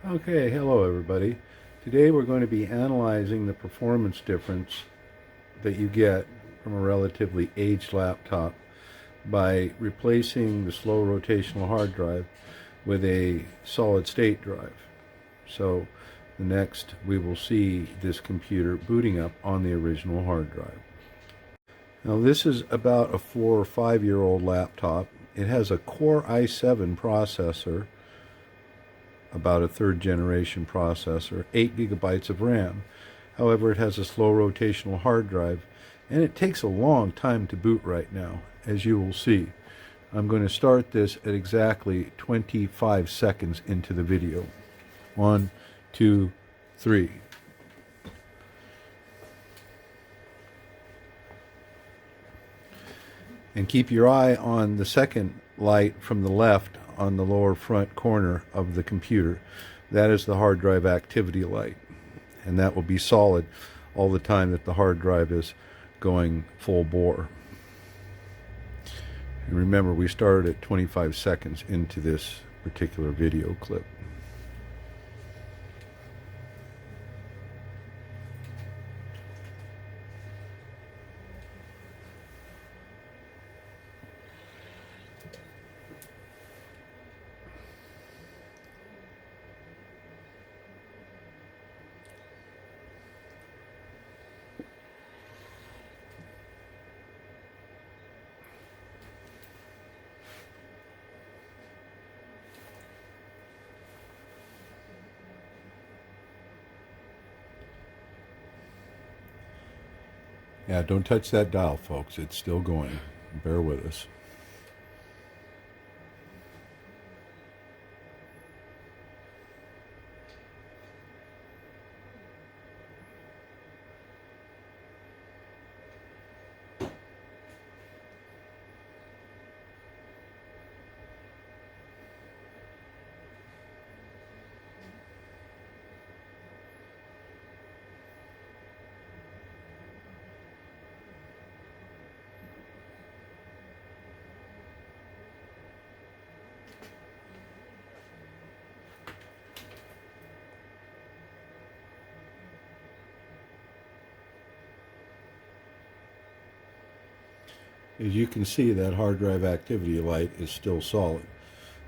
Okay, hello everybody. Today we're going to be analyzing the performance difference that you get from a relatively aged laptop by replacing the slow rotational hard drive with a solid state drive. So next we will see this computer booting up on the original hard drive. Now this is about a 4 or 5 year old laptop. It has a Core i7 processor, about a third generation processor, 8 gigabytes of RAM. However, it has a slow rotational hard drive, and it takes a long time to boot right now, as you will see. I'm going to start this at exactly 25 seconds into the video. 1, 2, 3. And keep your eye on the second light from the left on the lower front corner of the computer. That is the hard drive activity light, and that will be solid all the time that the hard drive is going full bore. And remember, we started at 25 seconds into this particular video clip. Yeah, don't touch that dial, folks. It's still going. Bear with us. As you can see, that hard drive activity light is still solid.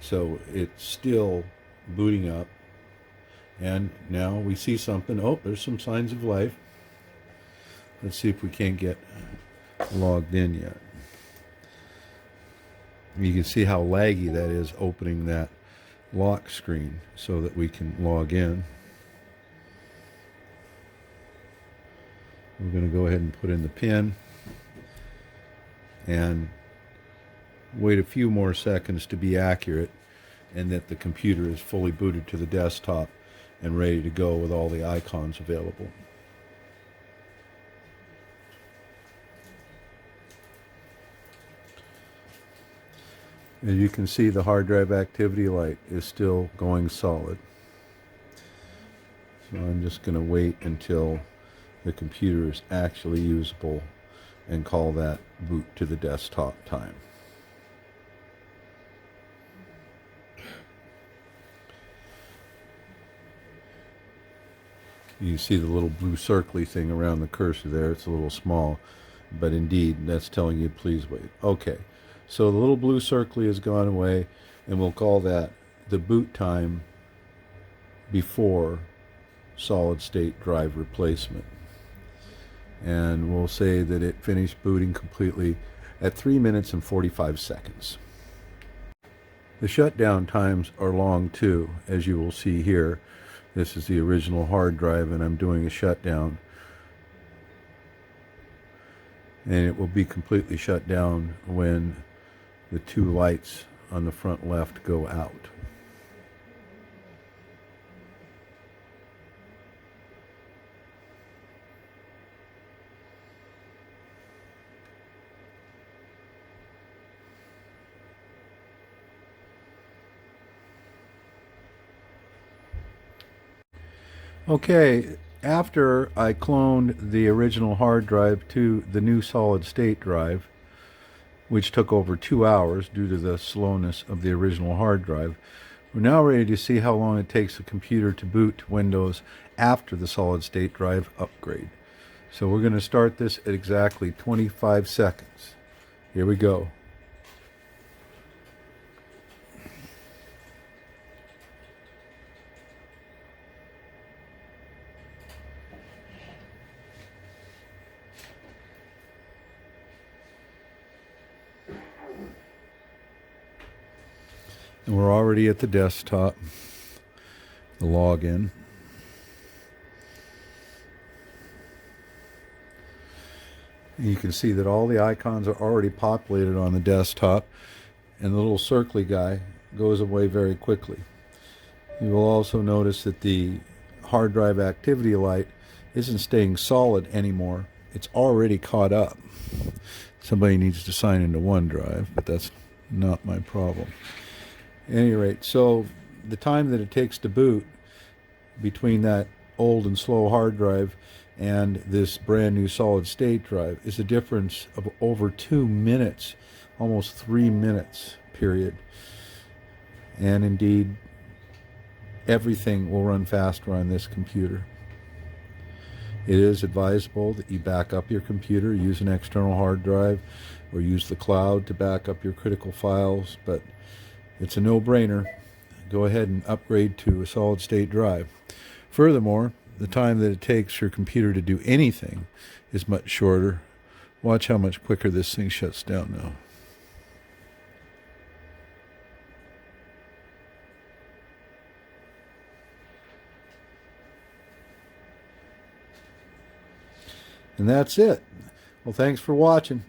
So it's still booting up. And now we see something. Oh, there's some signs of life. Let's see if we can't get logged in yet. You can see how laggy that is opening that lock screen so that we can log in. We're going to go ahead and put in the PIN and wait a few more seconds to be accurate and that the computer is fully booted to the desktop and ready to go with all the icons available. As you can see, the hard drive activity light is still going solid. So I'm just going to wait until the computer is actually usable and call that boot to the desktop time. You see the little blue circly thing around the cursor there. It's a little small, but indeed that's telling you please wait. Okay, so the little blue circly has gone away, and we'll call that the boot time before solid state drive replacement. And we'll say that it finished booting completely at 3 minutes and 45 seconds. The shutdown times are long too, as you will see here. This is the original hard drive, and I'm doing a shutdown. And it will be completely shut down when the two lights on the front left go out. Okay, after I cloned the original hard drive to the new solid state drive, which took over 2 hours due to the slowness of the original hard drive, We're now ready to see how long it takes a computer to boot to Windows after the solid state drive upgrade. So we're going to start this at exactly 25 seconds. Here we go. And we're already at the desktop, the login. And you can see that all the icons are already populated on the desktop, and the little circly guy goes away very quickly. You will also notice that the hard drive activity light isn't staying solid anymore. It's already caught up. Somebody needs to sign into OneDrive, but that's not my problem. At any rate, so the time that it takes to boot between that old and slow hard drive and this brand new solid state drive is a difference of over 2 minutes, almost 3 minutes, period. And indeed, everything will run faster on this computer. It is advisable that you back up your computer, use an external hard drive, or use the cloud to back up your critical files, but it's a no-brainer. Go ahead and upgrade to a solid-state drive. Furthermore, the time that it takes your computer to do anything is much shorter. Watch how much quicker this thing shuts down now. And that's it. Well, thanks for watching.